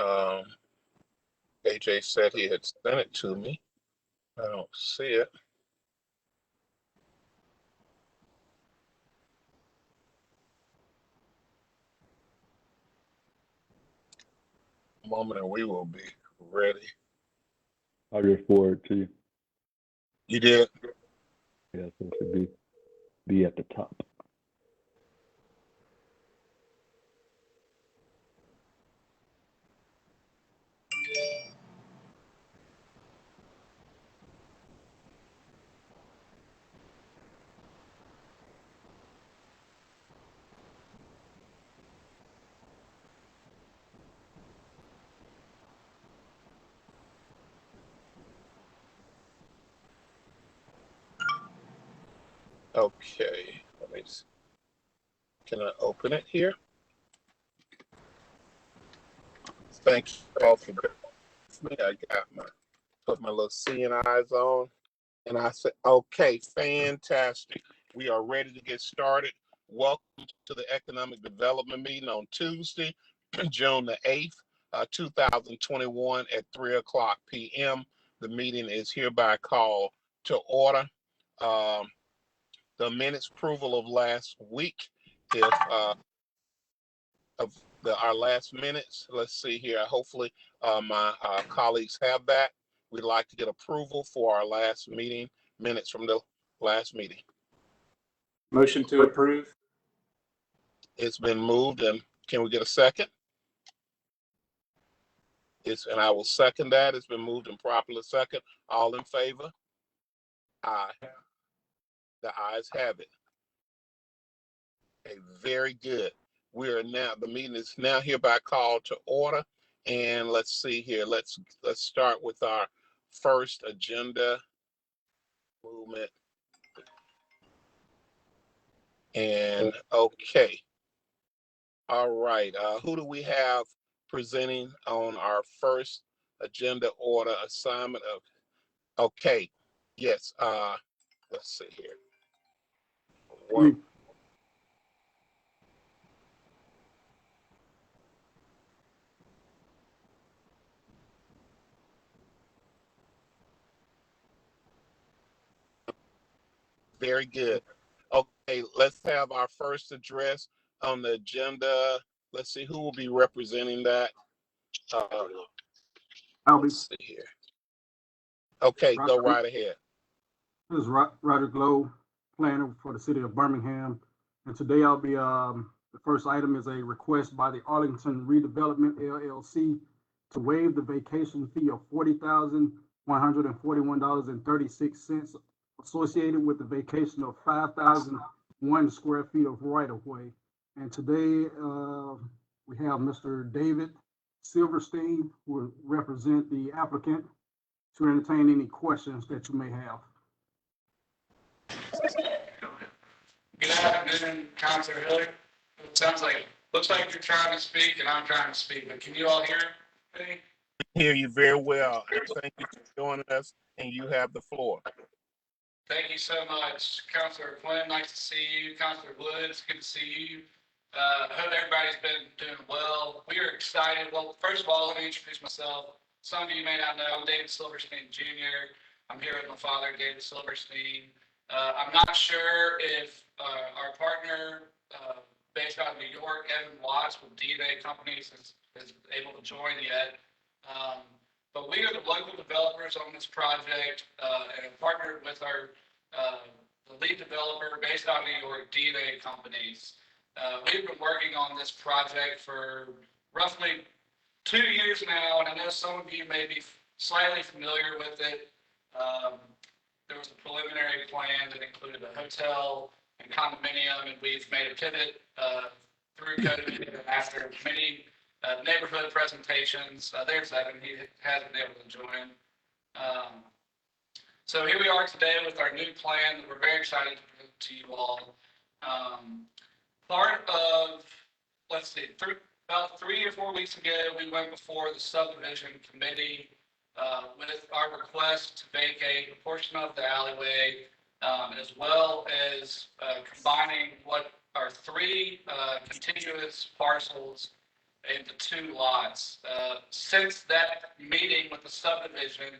Um, AJ said he had sent it to me. I don't see it. A moment and we will be ready. I'll just forward to you. You did? Yeah, so it should be at the top. Okay. Let me see. Can I open it here? Thank you all for me. I got put my little seeing eyes on, and I said, okay, fantastic. We are ready to get started. Welcome to the Economic Development Meeting on Tuesday, June the 8th, 2021 at 3:00 p.m. The meeting is hereby called to order. The minutes approval of last week, if our last minutes. Let's see here. Hopefully, my colleagues have that. We'd like to get approval for our last meeting minutes from the last meeting. Motion to approve. It's been moved, and can we get a second? And I will second that. It's been moved and properly second. All in favor? Aye. The ayes have it. Okay, very good. The meeting is now hereby called to order. And let's see here. Let's start with our first agenda movement. And okay. All right. Who do we have presenting on our first agenda order assignment of? Okay. Yes. Let's see here. Very good. Okay, let's have our first address on the agenda. Let's see who will be representing that. Let's see here. Okay, go right ahead. This is Roger Glow, planner for the city of Birmingham. And today I'll be, the first item is a request by the Arlington Redevelopment LLC to waive the vacation fee of $40,141.36 associated with the vacation of 5,001 square feet of right-of-way. And today we have Mr. David Silverstein, who will represent the applicant to entertain any questions that you may have. Good afternoon, Councilor Hillary. Looks like you're trying to speak and I'm trying to speak, but can you all hear me? Hear you very well. Thank you for joining us, and you have the floor. Thank you so much, Councilor Flynn. Nice to see you. Councilor Woods, good to see you. Hope everybody's been doing well. We are excited. Well, first of all, let me introduce myself. Some of you may not know, I'm David Silverstein Jr. I'm here with my father, David Silverstein. I'm not sure if our partner based out of New York, Evan Watts with D-Day Companies is able to join yet. But we are the local developers on this project and have partnered with our the lead developer based out of New York, D-Day Companies. We've been working on this project for roughly 2 years now, and I know some of you may be slightly familiar with it. There was a preliminary plan that included a hotel and condominium, and we've made a pivot through COVID and after many neighborhood presentations. There's Evan, he hasn't been able to join. So here we are today with our new plan that we're very excited to present to you all. Part of, about 3 or 4 weeks ago, we went before the subdivision committee with our request to vacate a portion of the alleyway, as well as combining what are 3 contiguous parcels into 2 lots. Since that meeting with the subdivision,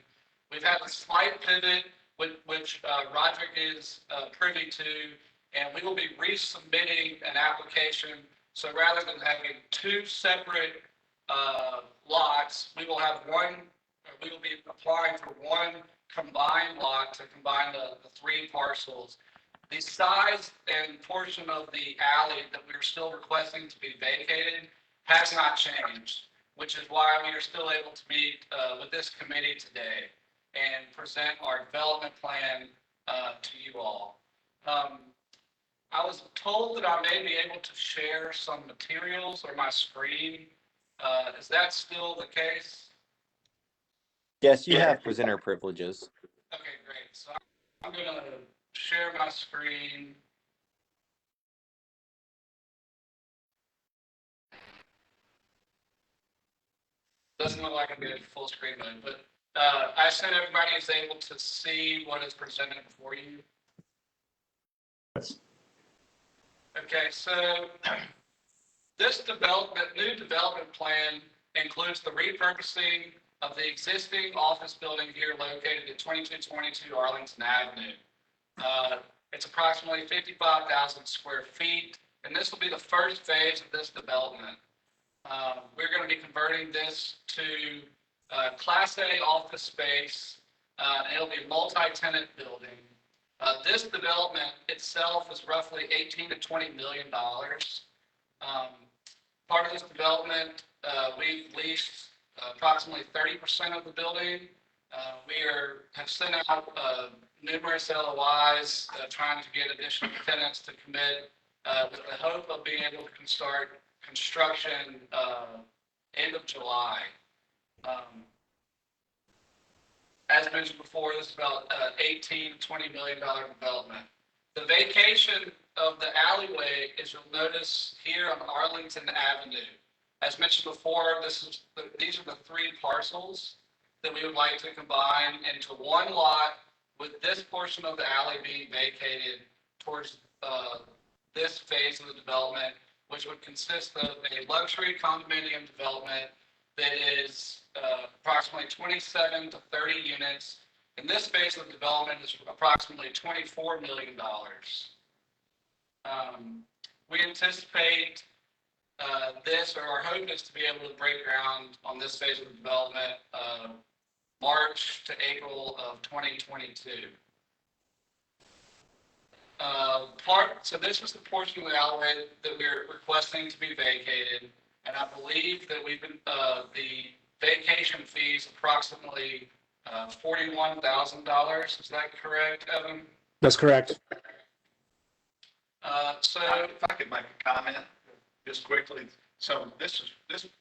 we've had a slight pivot, which Roderick is privy to, and we will be resubmitting an application. So rather than having 2 separate lots, we will be applying for 1 combined lot to combine the 3 parcels. The size and portion of the alley that we're still requesting to be vacated has not changed, which is why we are still able to meet with this committee today and present our development plan to you all. I was told that I may be able to share some materials or my screen. Is that still the case? Yes, you have presenter privileges. Okay, great. So I'm going to share my screen. Doesn't look like I'm getting full screen mode, but I assume everybody is able to see what is presented before you. Okay, so this new development plan includes the repurposing of the existing office building here located at 2222 Arlington Avenue. It's approximately 55,000 square feet, and this will be the first phase of this development. We're going to be converting this to Class A office space, and it'll be a multi-tenant building. This development itself is roughly $18 to $20 million. Part of this development, we've leased approximately 30% of the building. We have sent out numerous LOIs trying to get additional tenants to commit with the hope of being able to start construction end of July. As mentioned before, this is about $18 to $20 million development. The vacation of the alleyway, as you'll notice here on Arlington Avenue. As mentioned before, these are the 3 parcels that we would like to combine into 1 lot, with this portion of the alley being vacated towards this phase of the development, which would consist of a luxury condominium development that is approximately 27 to 30 units. And this phase of the development is approximately $24 million. We anticipate this, or our hope is to be able to break ground on this phase of the development March to April of 2022. So this is the portion of the alleyway that we're requesting to be vacated, and I believe that the vacation fee is approximately $41,000. Is that correct, Evan? That's correct. So If I could make a comment just quickly. So this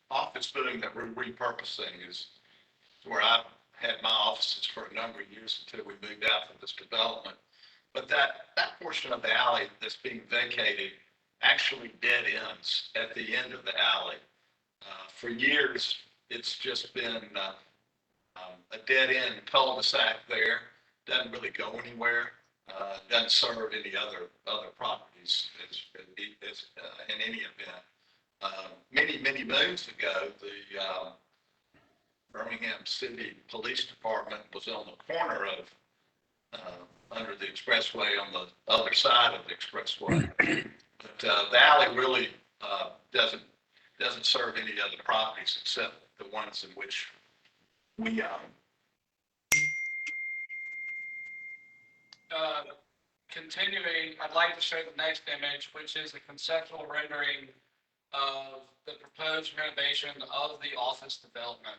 office building that we're repurposing is where I've had my offices for a number of years until we moved out for this development. But that portion of the alley that's being vacated actually dead ends at the end of the alley. For years, it's just been a dead end cul-de-sac there. Doesn't really go anywhere. Doesn't serve any other properties in any event. Many moons ago, the Birmingham City Police Department was on the corner of under the expressway on the other side of the expressway. But the alley really doesn't serve any other properties except the ones in which we own. Continuing, I'd like to show the next image, which is a conceptual rendering of the proposed renovation of the office development.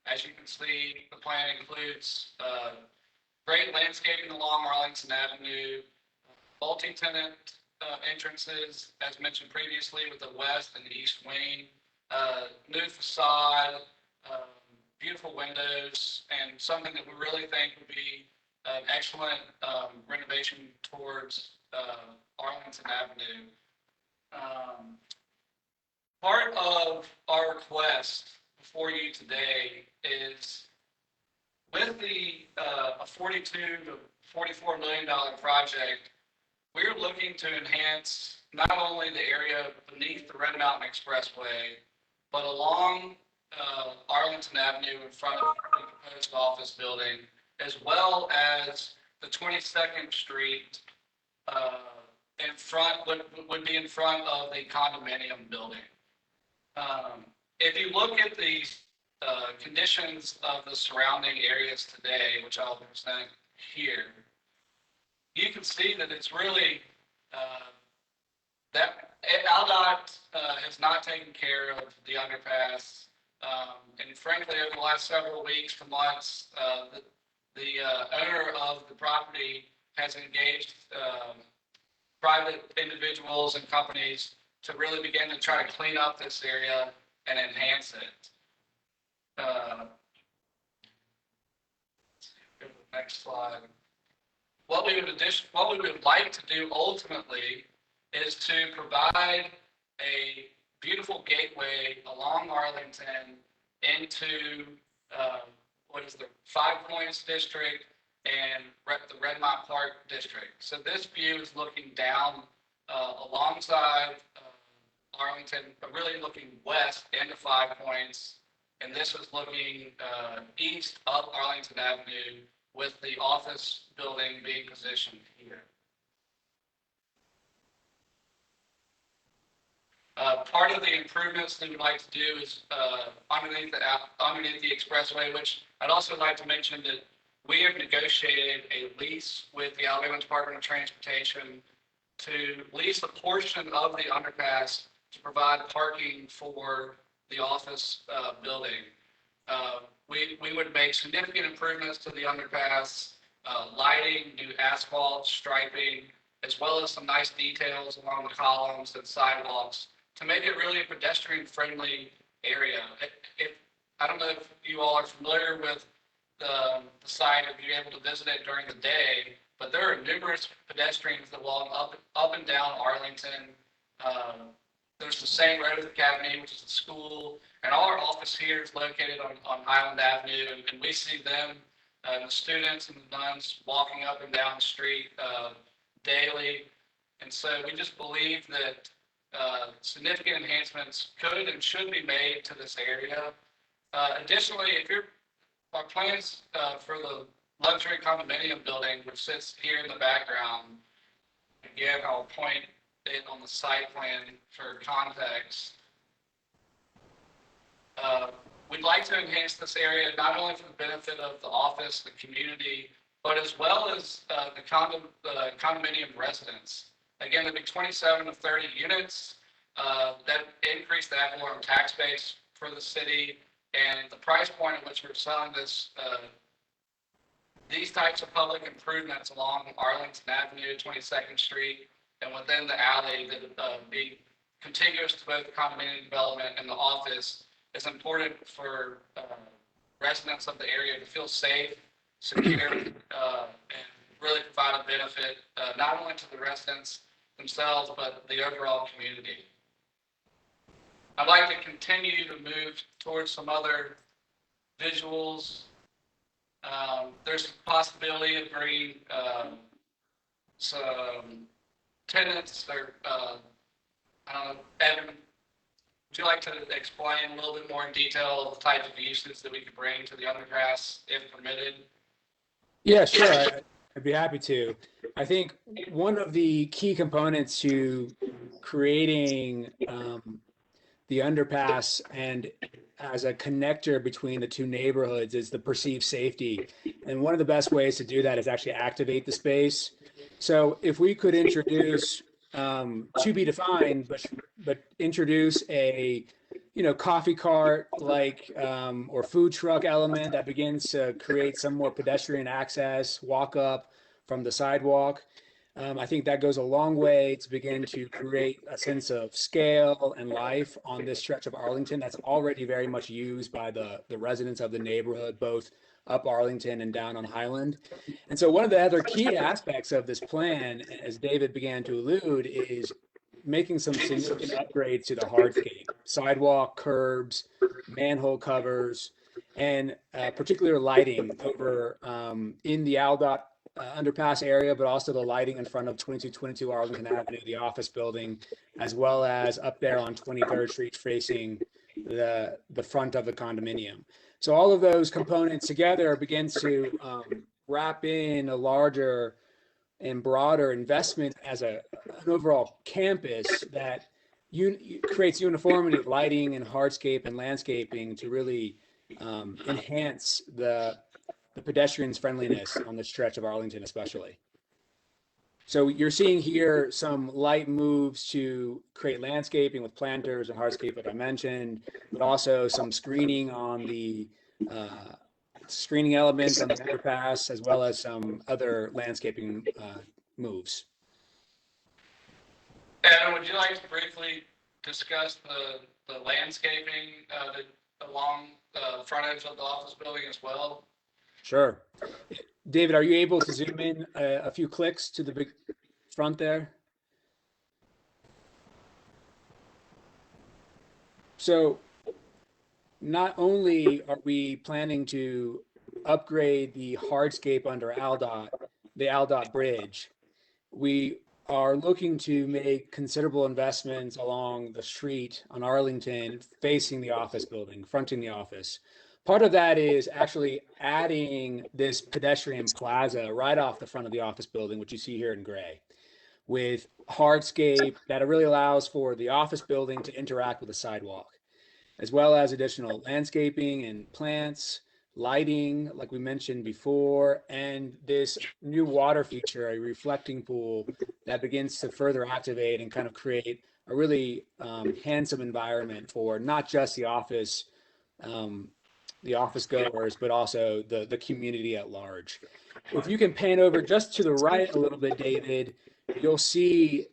As you can see, the plan includes great landscaping along Arlington Avenue, multi-tenant entrances, as mentioned previously, with the west and east wing, new facade, beautiful windows, and something that we really think would be an excellent renovation towards Arlington Avenue. Part of our request before you today is with the a $42 to $44 million project, we're looking to enhance not only the area beneath the Red Mountain Expressway, but along Arlington Avenue in front of the proposed office building, as well as the 22nd Street in front, would be in front of the condominium building. If you look at the conditions of the surrounding areas today, which I'll present here, you can see that it's really that AlDOT has not taken care of the underpass. And frankly, over the last several weeks to months, the owner of the property has engaged private individuals and companies to really begin to try to clean up this area and enhance it. Next slide. What we would like to do ultimately is to provide a beautiful gateway along Arlington into what is the Five Points District and the Redmont Park District. So this view is looking down alongside Arlington, but really looking west into Five Points, and this is looking east up Arlington Avenue, with the office building being positioned here. Part of the improvements that we'd like to do is underneath the expressway, which I'd also like to mention that we have negotiated a lease with the Alabama Department of Transportation to lease a portion of the underpass to provide parking for the office building. We would make significant improvements to the underpass, lighting, new asphalt, striping, as well as some nice details along the columns and sidewalks to make it really a pedestrian-friendly area. I don't know if you all are familiar with the site, if you're able to visit it during the day, but there are numerous pedestrians that walk up and down Arlington. There's the St. Rose Academy, which is a school, and our office here is located on Highland Avenue, and we see them, the students and the nuns, walking up and down the street daily. And so we just believe that significant enhancements could and should be made to this area. Additionally, our plans for the luxury condominium building, which sits here in the background, again, I'll point it on the site plan for context. We'd like to enhance this area not only for the benefit of the office, the community, but as well as the condominium residents. Again, there'd be 27 to 30 units that increase the ad valorem tax base for the city, and the price point at which we're selling this these types of public improvements along Arlington Avenue, 22nd Street, and within the alley that be contiguous to both the condominium development and the office is important for residents of the area to feel safe, secure, and really provide a benefit not only to the residents themselves, but the overall community. I'd like to continue to move towards some other visuals. There's a possibility of bringing some tenants or, I don't know, Evan, would you like to explain a little bit more in detail the type of uses that we could bring to the underpass if permitted? Yeah, sure. I'd be happy to. I think one of the key components to creating the underpass and as a connector between the two neighborhoods is the perceived safety. And one of the best ways to do that is actually activate the space. So if we could introduce, to be defined, but introduce a, coffee cart like, or food truck element that begins to create some more pedestrian access, walk up from the sidewalk. I think that goes a long way to begin to create a sense of scale and life on this stretch of Arlington that's already very much used by the residents of the neighborhood, both up Arlington and down on Highland. And so one of the other key aspects of this plan, as David began to allude, is making some significant upgrades to the hardscape, sidewalk, curbs, manhole covers, and particular lighting over in the AlDOT underpass area, but also the lighting in front of 2222 Arlington Avenue, the office building, as well as up there on 23rd Street facing the front of the condominium. So all of those components together begins to wrap in a larger and broader investment as an overall campus that creates uniformity of lighting and hardscape and landscaping to really enhance the pedestrians' friendliness on this stretch of Arlington, especially. So you're seeing here some light moves to create landscaping with planters and hardscape, like I mentioned, but also some screening on the screening elements on the underpass, as well as some other landscaping moves. Evan, would you like to briefly discuss the landscaping along the front edge of the office building as well? Sure. David, are you able to zoom in a few clicks to the big front there? So not only are we planning to upgrade the hardscape under the ALDOT bridge, we are looking to make considerable investments along the street on Arlington facing the office building, fronting the office. Part of that is actually adding this pedestrian plaza right off the front of the office building, which you see here in gray, with hardscape that really allows for the office building to interact with the sidewalk, as well as additional landscaping and plants, lighting, like we mentioned before, and this new water feature, a reflecting pool that begins to further activate and kind of create a really handsome environment for not just the office goers, but also the community at large. If you can pan over just to the right a little bit, David, you'll see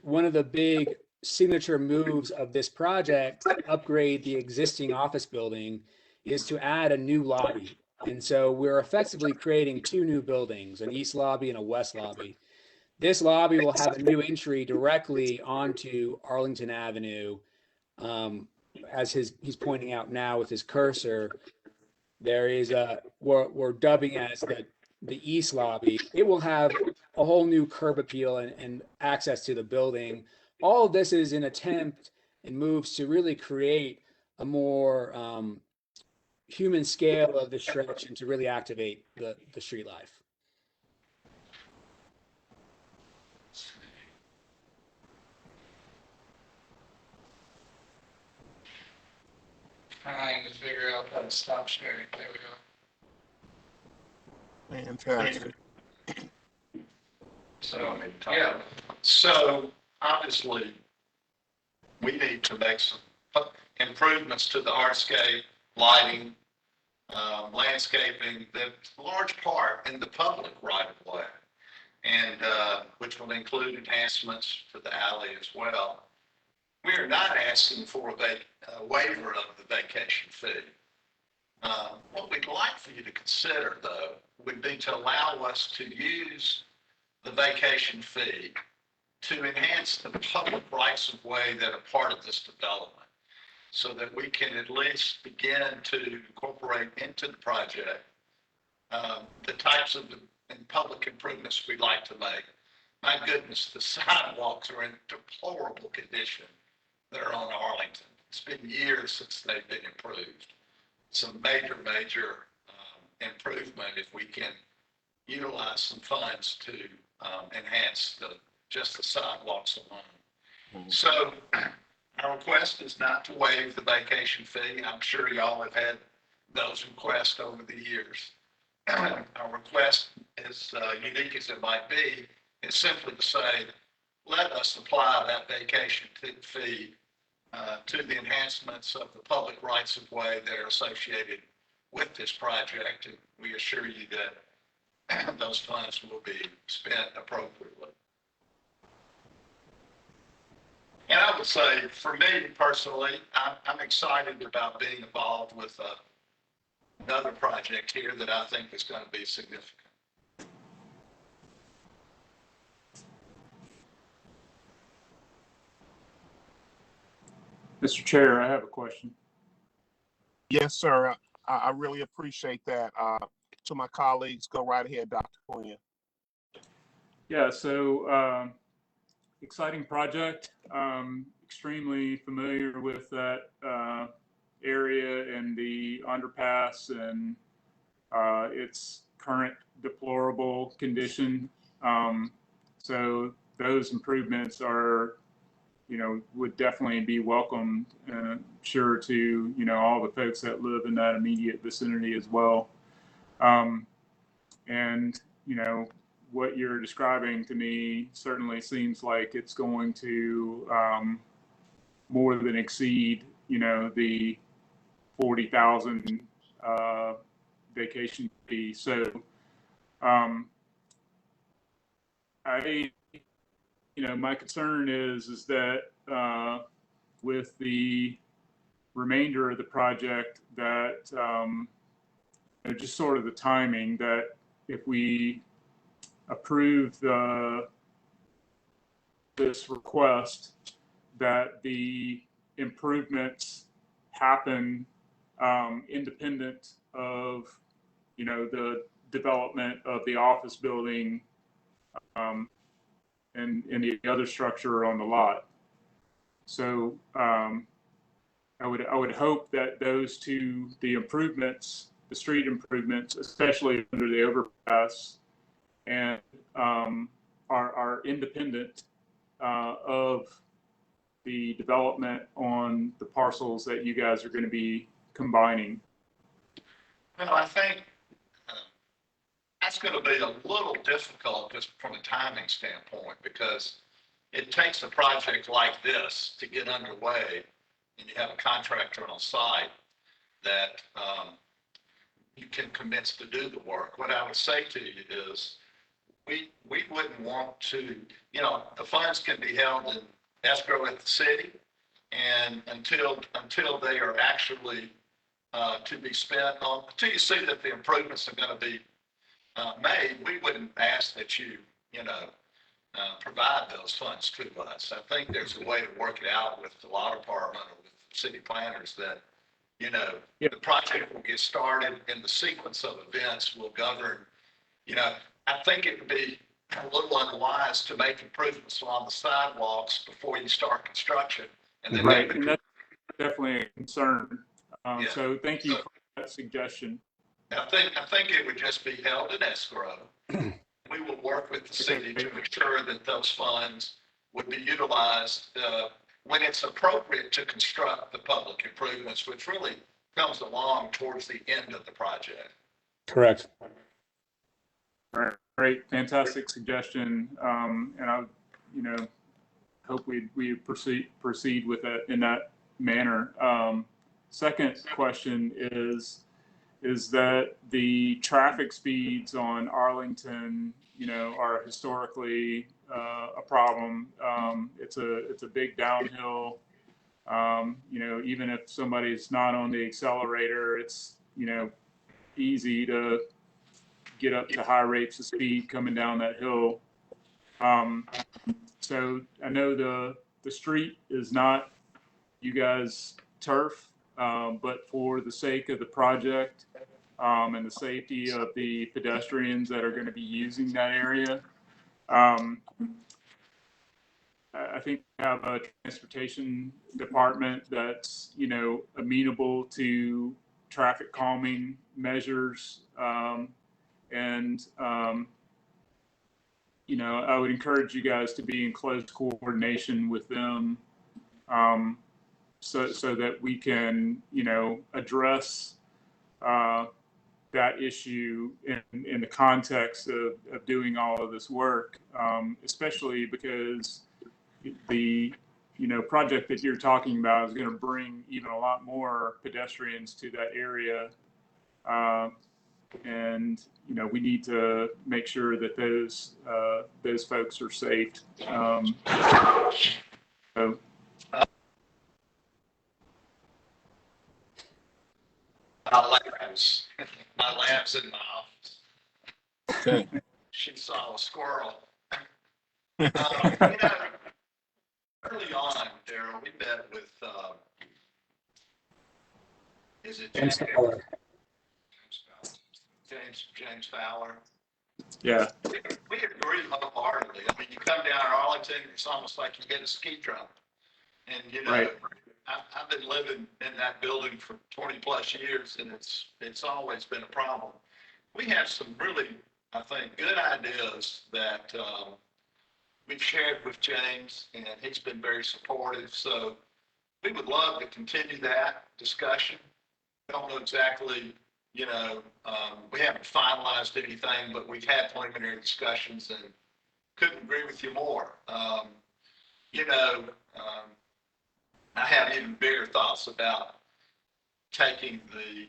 one of the big signature moves of this project to upgrade the existing office building is to add a new lobby. And so we're effectively creating two new buildings, an east lobby and a west lobby. This lobby will have a new entry directly onto Arlington Avenue. As he's pointing out now with his cursor, there is we're dubbing as the east lobby. It will have a whole new curb appeal and access to the building. All of this is an attempt and moves to really create a more human scale of the stretch and to really activate the street life. Trying to figure out how to stop sharing. There we go. Fantastic. So, yeah, so obviously we need to make some improvements to the hardscape, lighting, landscaping, the large part in the public right of way, and which will include enhancements to the alley as well. We are not asking for a waiver of the vacation fee. What we'd like for you to consider, though, would be to allow us to use the vacation fee to enhance the public rights of way that are part of this development, so that we can at least begin to incorporate into the project the types of public improvements we'd like to make. My goodness, the sidewalks are in deplorable condition that are on Arlington. It's been years since they've been improved. Some major improvement if we can utilize some funds to enhance just the sidewalks alone. So our request is not to waive the vacation fee. I'm sure y'all have had those requests over the years. Our request, as unique as it might be, is simply to say, let us apply that vacation fee to the enhancements of the public rights of way that are associated with this project. And we assure you that those funds will be spent appropriately. And I would say, for me personally, I'm excited about being involved with another project here that I think is going to be significant. Mr. Chair, I have a question. Yes, sir. I really appreciate that. To my colleagues, go right ahead, Dr. Quinn. Yeah, so exciting project. extremely familiar with that area and the underpass and its current deplorable condition. So those improvements are, would definitely be welcomed, sure, to, all the folks that live in that immediate vicinity as well. And, what you're describing to me certainly seems like it's going to more than exceed, the 40,000 vacation fee. So my concern is that with the remainder of the project, that just sort of the timing, that if we approve this request, that the improvements happen independent of the development of the office building and the other structure on the lot. So I would hope that those two, the improvements, the street improvements, especially under the overpass, and are independent of the development on the parcels that you guys are going to be combining. Well, I think that's going to be a little difficult just from a timing standpoint, because it takes a project like this to get underway, and you have a contractor on site that you can convince to do the work. What I would say to you is we wouldn't want to, the funds can be held in escrow at the city, and until they are actually to be spent on, until you see that the improvements are going to be made, we wouldn't ask that you, provide those funds to us. I think there's a way to work it out with the law department or with city planners that, the project will get started and the sequence of events will govern. I think it would be a little unwise to make improvements along the sidewalks before you start construction. And then right, and that's definitely a concern. Yeah. So thank you for that suggestion. I think it would just be held in escrow. We will work with the city to ensure that those funds would be utilized when it's appropriate to construct the public improvements, which really comes along towards the end of the project. Correct. All right, great, fantastic suggestion, and I, hope we proceed with it in that manner. Second question is that the traffic speeds on Arlington, are historically a problem. It's a big downhill. Even if somebody's not on the accelerator, it's easy to get up to high rates of speed coming down that hill. So I know the street is not you guys' turf, but for the sake of the project and the safety of the pedestrians that are going to be using that area, I think we have a transportation department that's, amenable to traffic calming measures. I would encourage you guys to be in close coordination with them, so that we can, address that issue in the context of doing all of this work, especially because the project that you're talking about is going to bring even a lot more pedestrians to that area. And we need to make sure that those folks are safe. So. My lab's in my office. Okay. She saw a squirrel. Early on, Daryl, we met with, is it James Fowler. James Fowler? Yeah. We agree wholeheartedly. I mean, you come down Arlington, it's almost like you get a ski jump. And, you know, Right. I've been living in that building for 20+ years, and it's always been a problem. We have some really, I think, good ideas that we've shared with James, and he's been very supportive. So we would love to continue that discussion. Don't know exactly, you know, we haven't finalized anything, but we've had preliminary discussions and couldn't agree with you more. You know, I have even bigger thoughts about taking the,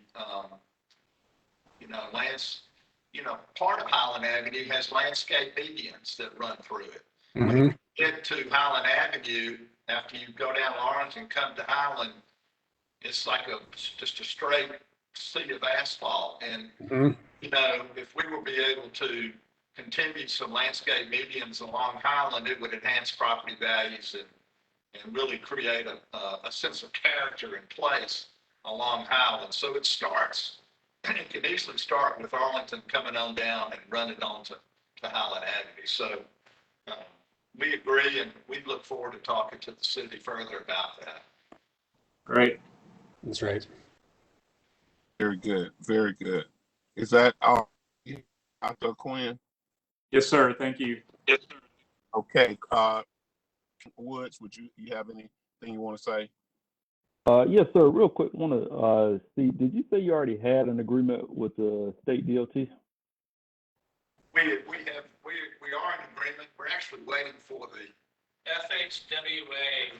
you know, part of Highland Avenue has landscape medians that run through it. When you get to Highland Avenue, after you go down Lawrence and come to Highland, it's like just a straight sea of asphalt. And, you know, if we will be able to continue some landscape medians along Highland, it would enhance property values and really create a sense of character and place along Highland. So it can easily start with Arlington coming on down and run it on to Highland Avenue. So we agree, and we look forward to talking to the city further about that. Great. That's right. Very good. Very good. Is that all, Dr. Quinn? Yes, sir. Thank you. Yes, sir. Okay. Woods, you have anything you want to say? Yes, sir. Real quick, want to see. Did you say you already had an agreement with the state DOT? We are in agreement. We're actually waiting for the FHWA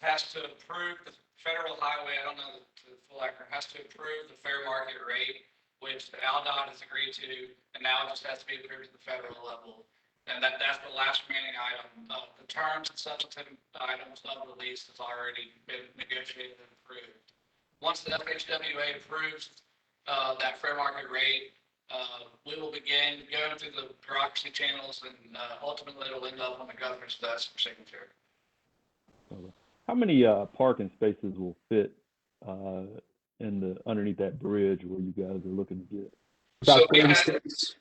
has to approve the federal highway, I don't know the full acronym, has to approve the fair market rate, which the ALDOT has agreed to, and now it just has to be approved at the federal level. And that's the last remaining item. The terms and substantive items of the lease has already been negotiated and approved. Once the FHWA approves that fair market rate, we will begin going through the bureaucracy channels, and ultimately it'll end up on the governor's desk for signature. How many parking spaces will fit underneath that bridge where you guys are looking to get? About we 36.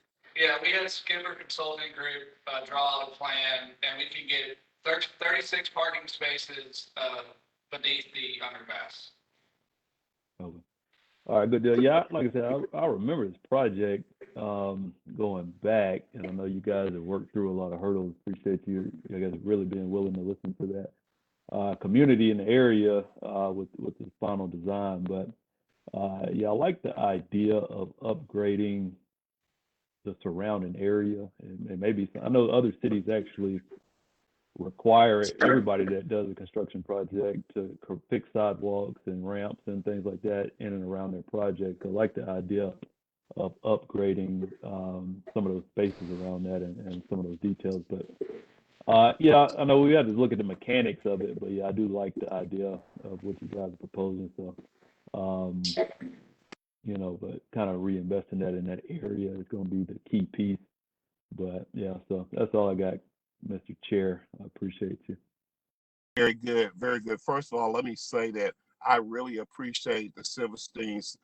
we had Skipper Consulting Group draw out a plan, and we can get 36 parking spaces beneath the underpass. Okay. All right, good deal. Yeah, like I said, I remember this project going back, and I know you guys have worked through a lot of hurdles. Appreciate you guys really being willing to listen to that community in the area with the final design. But yeah, I like the idea of upgrading the surrounding area, and maybe I know other cities actually require everybody that does a construction project to fix sidewalks and ramps and things like that in and around their project. I like the idea of upgrading some of those spaces around that and some of those details. But yeah, I know we have to look at the mechanics of it, but yeah, I do like the idea of what you guys are proposing. So, you know, but kind of reinvesting that in that area is going to be the key piece. But yeah, so that's all I got, Mr. Chair. I appreciate you. Very good. Very good. First of all, let me say that I really appreciate the Silverstein's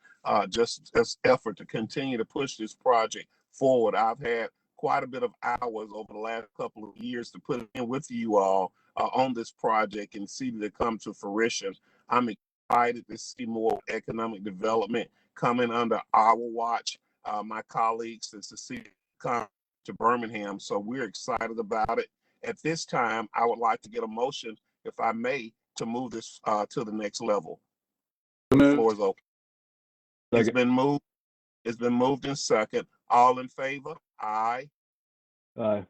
just as effort to continue to push this project forward. I've had quite a bit of hours over the last couple of years to put in with you all on this project and see it come to fruition. I'm excited to see more economic development coming under our watch. My colleagues, to see come to Birmingham. So we're excited about it. At this time, I would like to get a motion, if I may, to move this to the next level. The floor is open. It's been moved. It's been moved in second. All in favor? Aye. Aye.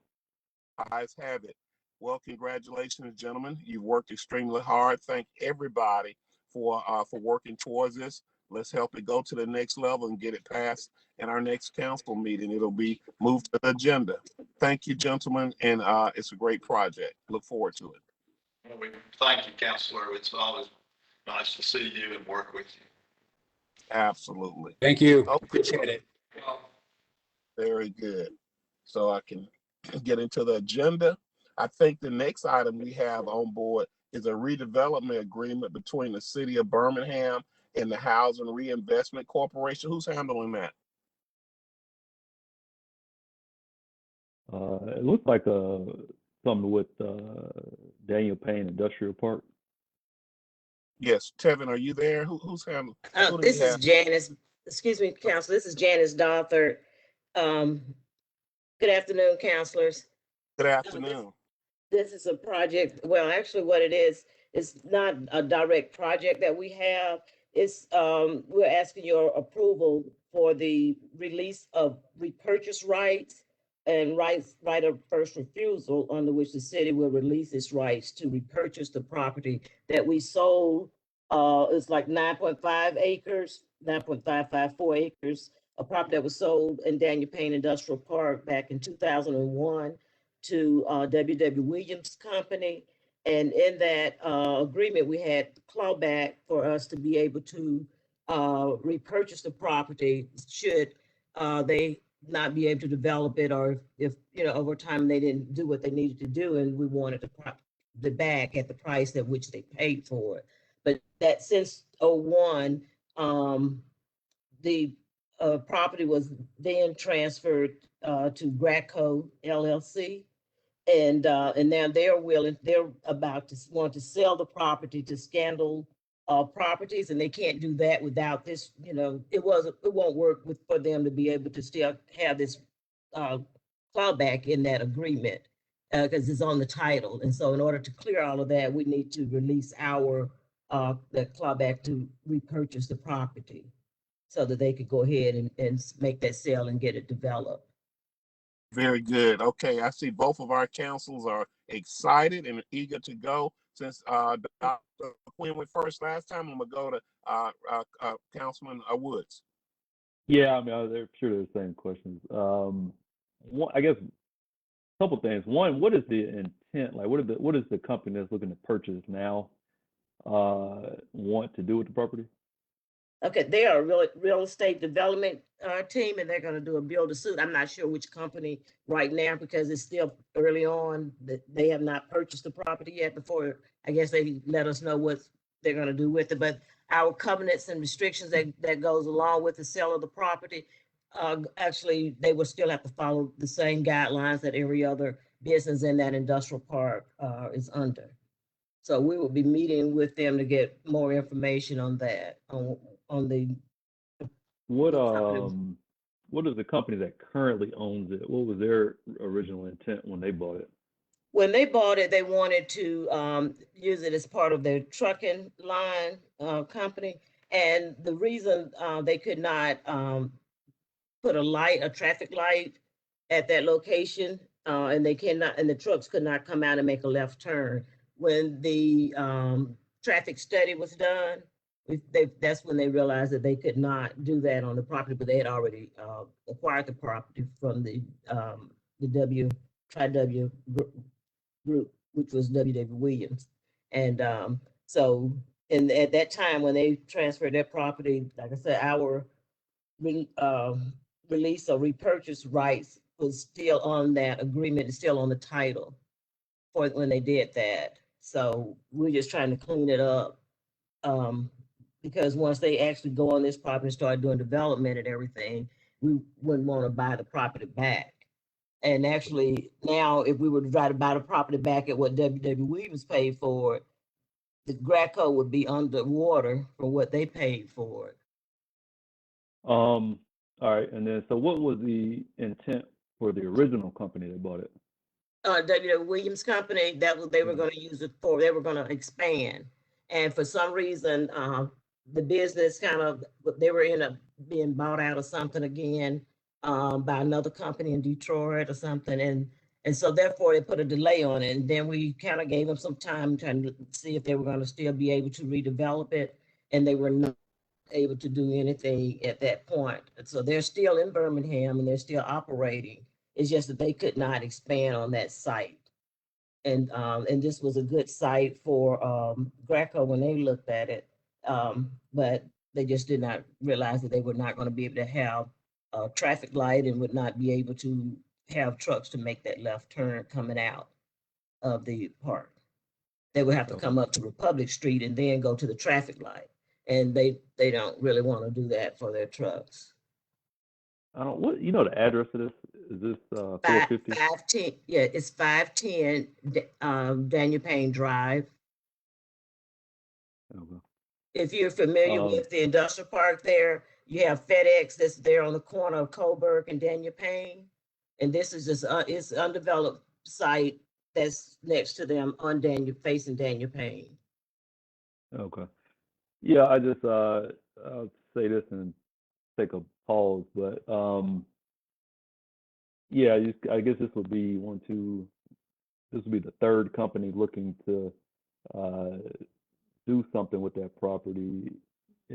Ayes have it. Well, congratulations, gentlemen. You've worked extremely hard. Thank everybody for working towards this. Let's help it go to the next level and get it passed in our next council meeting. It'll be moved to the agenda. Thank you, gentlemen, and it's a great project. Look forward to it. Well, thank you, Counselor. It's always nice to see you and work with you. Absolutely. Thank you. Okay. Appreciate it. Very good. So I can get into the agenda. I think the next item we have on board is a redevelopment agreement between the city of Birmingham and the Housing Reinvestment Corporation. Who's handling that? It looks like something with Daniel Payne Industrial Park. Yes, Tevin, are you there? Who's handling? Who do we This is have? Janice, excuse me, Council, this is Janice Dothert. Good afternoon, councilors. Good afternoon. This is a project, well, actually what it is, it's not a direct project that we have. It's, we're asking your approval for the release of repurchase rights and right of first refusal, under which the city will release its rights to repurchase the property that we sold. It's like 9.5 acres, 9.554 acres, a property that was sold in Daniel Payne Industrial Park back in 2001 to W.W. Williams Company. And in that agreement, we had clawback for us to be able to repurchase the property should they not be able to develop it, or if, you know, over time they didn't do what they needed to do and we wanted the back at the price at which they paid for it. But that since '01, the property was then transferred to Graco LLC. And now they're about to want to sell the property to Scandal Properties, and they can't do that without this, you know, it won't work for them to be able to still have this clawback in that agreement, because it's on the title. And so in order to clear all of that, we need to release our the clawback to repurchase the property so that they could go ahead and make that sale and get it developed. Very good. Okay, I see both of our councils are excited and eager to go. Since Dr. Quinn went first last time, I'm gonna go to Councilman Woods. Yeah, I mean, they're sure they're the same questions. I guess a couple things. One, what is the intent? Like, what is the company that's looking to purchase now want to do with the property? Okay, they are a real estate development team, and they're going to do a build to suit. I'm not sure which company right now because it's still early on. That they have not purchased the property yet. Before, I guess they let us know what they're going to do with it. But our covenants and restrictions that goes along with the sale of the property, actually, they will still have to follow the same guidelines that every other business in that industrial park is under. So we will be meeting with them to get more information on that, on the. What is the company that currently owns it? What was their original intent when they bought it? When they bought it, they wanted to use it as part of their trucking line company. And the reason they could not put a traffic light at that location, and the trucks could not come out and make a left turn. When the traffic study was done, that's when they realized that they could not do that on the property, but they had already acquired the property from the Tri-W group, which was W.W. Williams. And so at that time, when they transferred their property, like I said, our release or repurchase rights was still on that agreement, it's still on the title for when they did that. So we're just trying to clean it up. Because once they actually go on this property and start doing development and everything, we wouldn't want to buy the property back. And actually now, if we were to try to buy the property back at what W.W. Williams paid for it, the Graco would be underwater for what they paid for it. All right, and then so what was the intent for the original company that bought it? W.W. Williams Company, they were going to use it for, they were going to expand. And for some reason, the business they were being bought out or something again by another company in Detroit or something. And so therefore they put a delay on it. And then we kind of gave them some time trying to see if they were going to still be able to redevelop it. And they were not able to do anything at that point. And so they're still in Birmingham and they're still operating. It's just that they could not expand on that site. And this was a good site for Graco when they looked at it. But they just did not realize that they were not going to be able to have a traffic light and would not be able to have trucks to make that left turn coming out of the park. They would have to come up to Republic Street and then go to the traffic light. And they don't really want to do that for their trucks. What the address of this? Is this 450? 510, yeah, it's 510 Daniel Payne Drive. Okay. If you're familiar with the industrial park there, you have FedEx that's there on the corner of Coburg and Daniel Payne. And this is just, it's undeveloped site that's next to them on facing Daniel Payne. Okay. Yeah, I just I'll say this and take a pause, but yeah, I guess this will be this will be the third company looking to do something with that property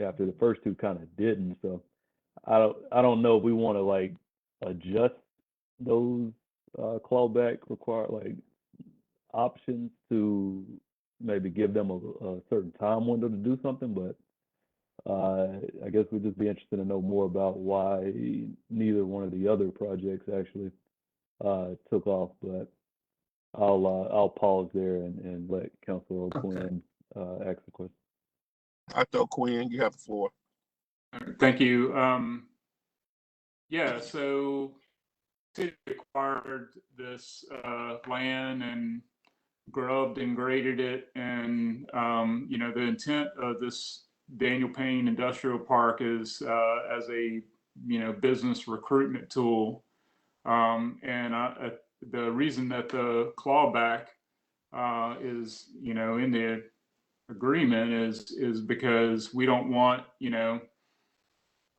after the first two kind of didn't. So I don't know if we want to like adjust those clawback options to maybe give them a certain time window to do something, but I guess we'd just be interested to know more about why neither one of the other projects actually took off. But I'll pause there and let Councilor O'Quinn ask the question. Dr. O'Quinn, you have the floor. Thank you. Yeah, so city acquired this land and grubbed and graded it, and you know, the intent of this Daniel Payne Industrial Park is as a business recruitment tool, and the reason that the clawback is in the agreement is because we don't want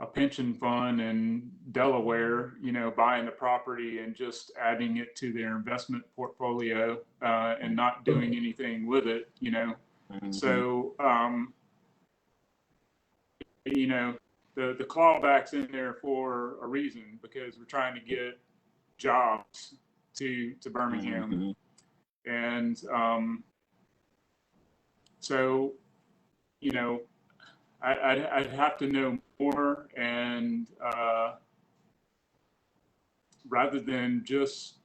a pension fund in Delaware, buying the property and just adding it to their investment portfolio and not doing anything with it, Mm-hmm. So, the clawback's in there for a reason, because we're trying to get jobs to Birmingham. Mm-hmm. And so, I'd have to know more, and rather than just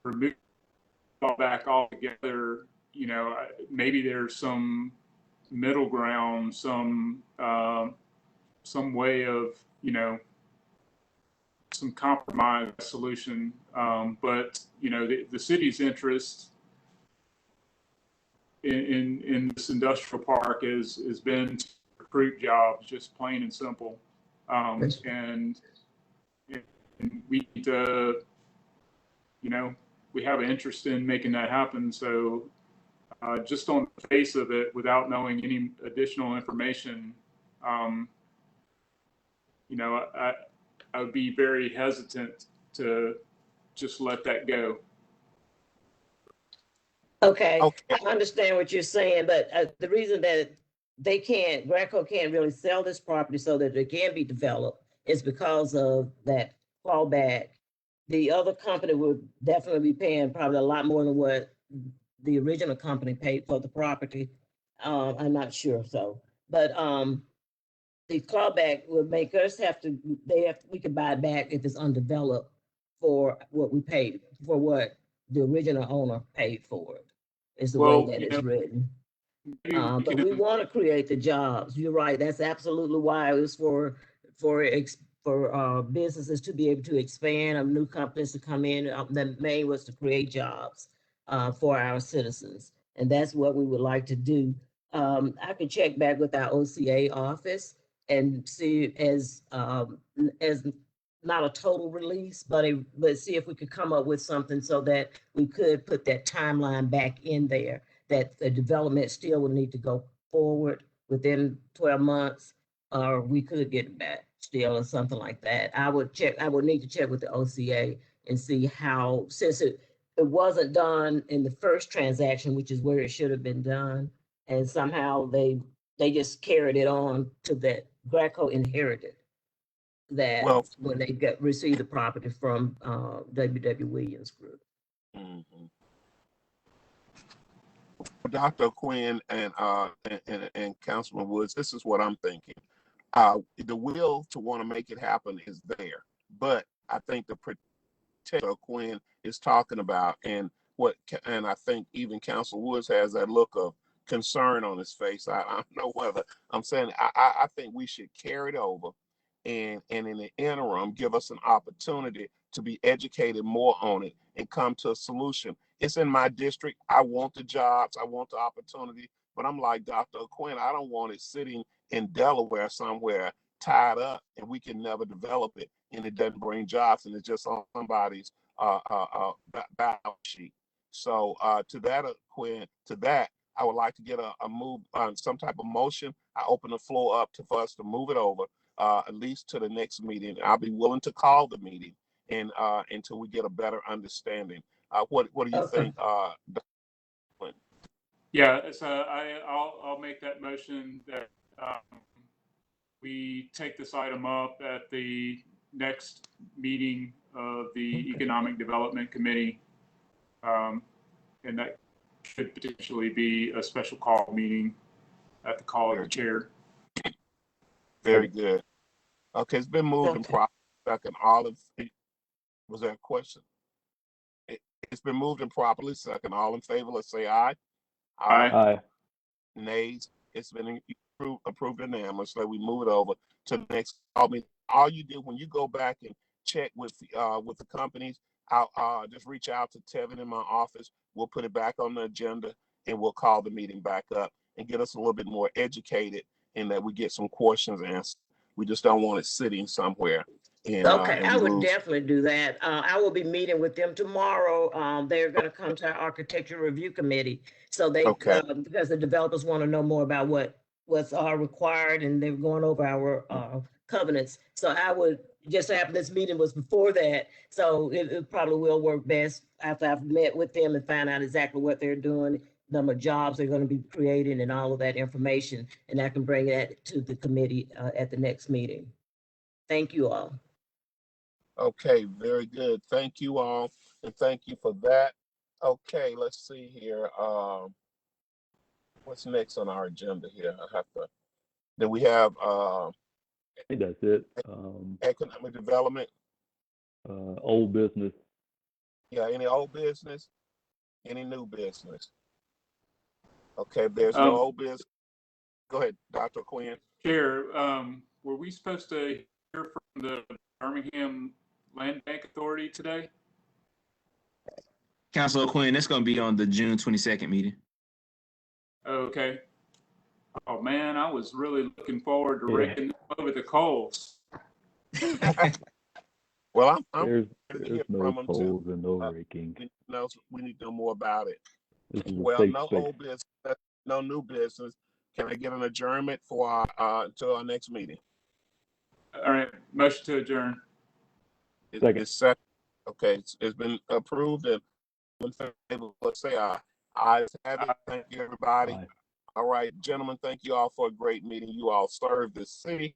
remove clawback altogether, maybe there's some middle ground, some way of, some compromise solution. But the city's interest in this industrial park has been to recruit jobs, just plain and simple. And we need to, we have an interest in making that happen. So just on the face of it, without knowing any additional information, I would be very hesitant to just let that go. Okay, I understand what you're saying, but the reason that Graco can't really sell this property so that it can be developed is because of that clawback. The other company would definitely be paying probably a lot more than what the original company paid for the property. I'm not sure, but the clawback would make us we could buy it back if it's undeveloped for what we paid, for what the original owner paid for it, is the way that it's written. But we want to create the jobs. You're right. That's absolutely why it was for businesses to be able to expand, new companies to come in. The main was to create jobs for our citizens, and that's what we would like to do. I could check back with our OCA office and see as not a total release, but see if we could come up with something so that we could put that timeline back in there, that the development still would need to go forward within 12 months, or we could get it back still or something like that. I would need to check with the OCA and see how, since it wasn't done in the first transaction, which is where it should have been done, and somehow they just carried it on to that. Graco inherited that when they received the property from W.W. Williams Group. Mm-hmm. Dr. Quinn and Councilman Woods, this is what I'm thinking. The will to want to make it happen is there, but I think the protector Quinn is talking about, and I think even Councilman Woods has that look of concern on his face. I don't know whether I'm saying I think we should carry it over, and in the interim give us an opportunity to be educated more on it and come to a solution. It's in my district. I want the jobs, I want the opportunity, But I'm like Dr. Quinn, I don't want it sitting in Delaware somewhere tied up and we can never develop it and it doesn't bring jobs and it's just on somebody's balance sheet. So to that, Quinn, to that, I would like to get a move on some type of motion. I open the floor up for us to move it over at least to the next meeting. I'll be willing to call the meeting and until we get a better understanding. What do you think, Dr. Quinn? Yeah, so I'll make that motion that we take this item up at the next meeting of the Economic Development Committee. And that could potentially be a special call meeting at the call of the chair. Very good. Okay, it's been moved and properly second. Was there a question? It's been moved and properly second. All in favor, let's say aye. Aye. Nays. It's been approved unanimously. We move it over to the next. I mean, all you do when you go back and check with the companies, I'll just reach out to Tevin in my office. We'll put it back on the agenda and we'll call the meeting back up and get us a little bit more educated and that we get some questions answered. We just don't want it sitting somewhere. Okay, I would definitely do that. I will be meeting with them tomorrow. They're going to come to our architecture review committee. So they, because the developers want to know more about what's required and they're going over our covenants. So I would just happen this meeting was before that. So it probably will work best after I've met with them and find out exactly what they're doing, number of jobs they're going to be creating and all of that information. And I can bring that to the committee at the next meeting. Thank you all. Okay, very good. Thank you all, and thank you for that. Okay, let's see here. What's next on our agenda here? Then we have I think that's it. economic development. Old business. Yeah, any old business? Any new business? Okay, if there's no old business. Go ahead, Dr. Quinn. Chair, were we supposed to hear from the Birmingham Land Bank Authority today? Councilor Quinn, that's going to be on the June 22nd meeting. Okay. Oh man, I was really looking forward to raking over the coals. Well, there's no coals and no raking. We need to know more about it. Well, no old business, no new business. Can I get an adjournment for until our next meeting? All right, motion to adjourn. It's second. Okay, it's been approved and let's say aye. Ayes have it. Thank you, everybody. Aye. All right, gentlemen, thank you all for a great meeting. You all served the city.